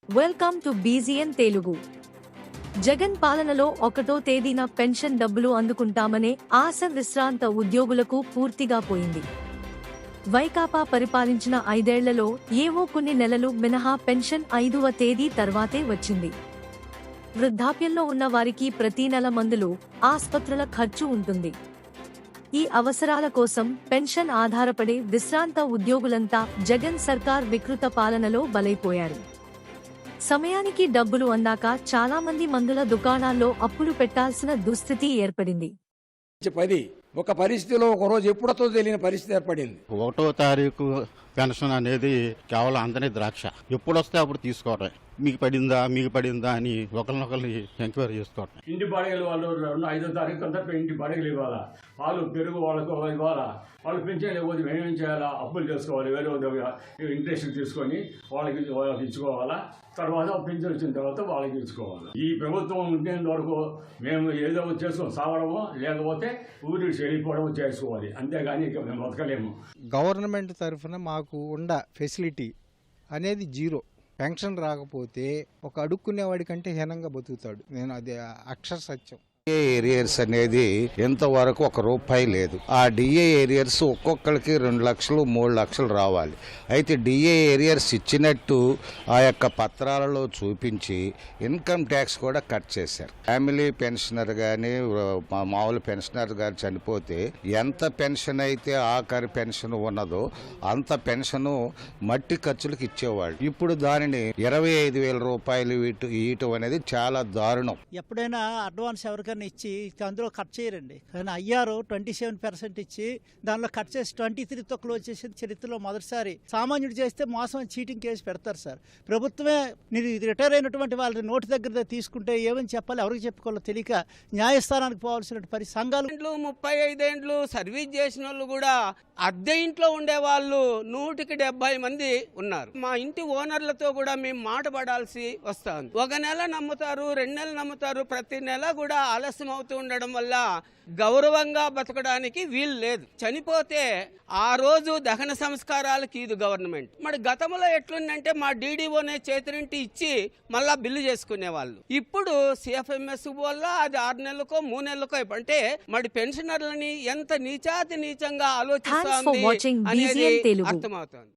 Welcome to బీజీఎన్ Telugu. Jagan పాలనలో 1వ తేదీన పెన్షన్ డబ్బులు అందుకుంటామనే ఆశ విశ్రాంత ఉద్యోగులకు పూర్తిగా పోయింది. వైకాపా పరిపాలించిన 5 ఏళ్లలో ఏవో కొన్ని నెలలు మినహా పెన్షన్ 5వ తేదీ తర్వాతే వచ్చింది. వృద్ధాప్యంలో ఉన్న వారికి ప్రతి నెల మందులు, ఆస్పత్రుల ఖర్చు ఉంటుంది. ఈ అవసరాల కోసం పెన్షన్ ఆధారపడే విశ్రాంత ఉద్యోగులంతా జగన్ సర్కార్ వికృత పాలనలో బలైపోయారు. సమయానికి డబ్బులు అందాక చాలా మంది మందుల దుకాణాల్లో అప్పులు పెట్టాల్సిన దుస్థితి ఏర్పడింది. ఒక పరిస్థితిలో ఒక రోజు ఎప్పుడో తెలియని పరిస్థితి ఏర్పడింది. 1వ తారీఖు పెన్షన్ అనేది కేవలం అందని ద్రాక్ష. ఎప్పుడు వస్తే అప్పుడు తీసుకోవటం, మీకు పడిందా అని ఒకరినొకరిని ఎంక్వైరీ చేసుకోవటం. ఇంటి బాడిగలు వాళ్ళు 5వ తారీఖు అంతా ఇంటి బాడిగలు ఇవ్వాలా, వాళ్ళు పెరుగు వాళ్ళకు ఇవ్వాలా, వాళ్ళు పెన్షన్ ఇవ్వదు, మేమేం చేయాలా, అప్పులు చేసుకోవాలి, వేరే ఇంట్రెస్ట్ తీసుకొని వాళ్ళకి ఇచ్చుకోవాలా, తర్వాత పెన్షన్ వచ్చిన తర్వాత వాళ్ళకి ఇచ్చుకోవాలి. ఈ ప్రభుత్వం ఉండేంత వరకు మేము ఏదో చేసుకొని సావడమో లేకపోతే ఊరికి వెళ్ళిపోవడమో చేసుకోవాలి, అంతేగాని ఇక మేము బతకలేము. గవర్నమెంట్ తరఫున మాకు ఉండ ఫెసిలిటీ అనేది జీరో. పెన్షన్ రాకపోతే ఒక అడుక్కునేవాడి కంటే హీనంగా బతుకుతాడు. నేను అది అక్షర సత్యం. డిఏ ఏరియర్స్ అనేది ఇంతవరకు ₹1 లేదు. ఆ డిఏ ఏరియర్స్ ఒక్కొక్కరికి 2 లక్షలు 3 లక్షలు రావాలి. అయితే డిఏ ఏరియర్స్ ఇచ్చినట్టు ఆ యొక్క పత్రాలలో చూపించి ఇన్కమ్ ట్యాక్స్ కూడా కట్ చేశారు. ఫ్యామిలీ పెన్షనర్ కానీ మామూలు పెన్షనర్ గారు చనిపోతే ఎంత పెన్షన్ అయితే ఆఖరి పెన్షన్ ఉన్నదో అంత పెన్షను మట్టి ఖర్చులకు ఇచ్చేవాళ్ళు. ఇప్పుడు దానిని ₹25,000 ఇవ్వటం అనేది చాలా దారుణం. ఎప్పుడైనా అడ్వాన్స్ ఎవరికైనా ఇచ్చి అందులో కట్ చేయరండి, కానీ అయ్యారు 27% ఇచ్చి దానిలో కట్ చేసి 23తో క్లోజ్ చేసి చరిత్రలో మొదటిసారి. సామాన్యుడు చేస్తే మోసం చీటింగ్ కేసు పెడతారు సార్. ప్రభుత్వమే రిటైర్ అయినటువంటి వాళ్ళ నోటి దగ్గర తీసుకుంటే ఏమని చెప్పాలి, ఎవరికి చెప్పుకోవాలో తెలియక న్యాయస్థానానికి పోవాల్సిన సంఘాలు. 35 ఏండ్లు సర్వీస్ చేసిన వాళ్ళు కూడా అద్దె ఇంట్లో ఉండే వాళ్ళు 170 మంది ఉన్నారు. మా ఇంటి ఓనర్లతో కూడా మేము మాట పడాల్సి వస్తుంది. 1 నెల నమ్ముతారు, 2 నెలలు నమ్ముతారు, ప్రతి నెల కూడా ఆలస్యం అవుతూ ఉండడం వల్ల గౌరవంగా బతకడానికి వీలు లేదు. చనిపోతే ఆ రోజు దహన సంస్కారాలకి ఇది గవర్నమెంట్. మరి గతంలో ఎట్లుందంటే మా డీడీఓనే చేతినింటి ఇచ్చి మళ్ళా బిల్లు చేసుకునేవాళ్ళు. ఇప్పుడు సిఎఫ్ఎంఎస్ వల్ల అది 6 నెలలకో 3 నెలలకో, అంటే మరి పెన్షనర్లని ఎంత నీచాతి నీచంగా ఆలోచిస్తుంది అనేది అర్థమవుతుంది.